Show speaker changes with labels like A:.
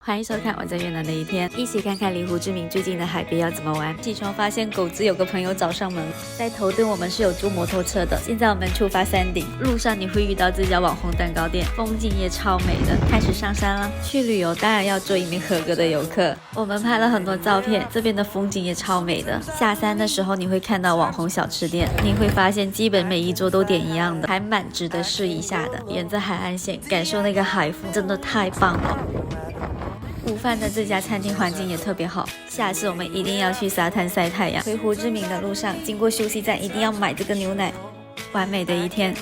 A: 欢迎收看我在越南的一天，一起看看离胡志明最近的海边要怎么玩。起床发现狗子有个朋友找上门，在头墩我们是有租摩托车的，现在我们出发山顶，路上你会遇到这家网红蛋糕店，风景也超美的。开始上山了，去旅游当然要做一名合格的游客。我们拍了很多照片，这边的风景也超美的。下山的时候你会看到网红小吃店，你会发现基本每一桌都点一样的，还蛮值得试一下的。沿着海岸线感受那个海风，真的太棒了。午饭的这家餐厅环境也特别好，下次我们一定要去沙滩晒太阳。回胡志明的路上，经过休息站一定要买这个牛奶。完美的一天。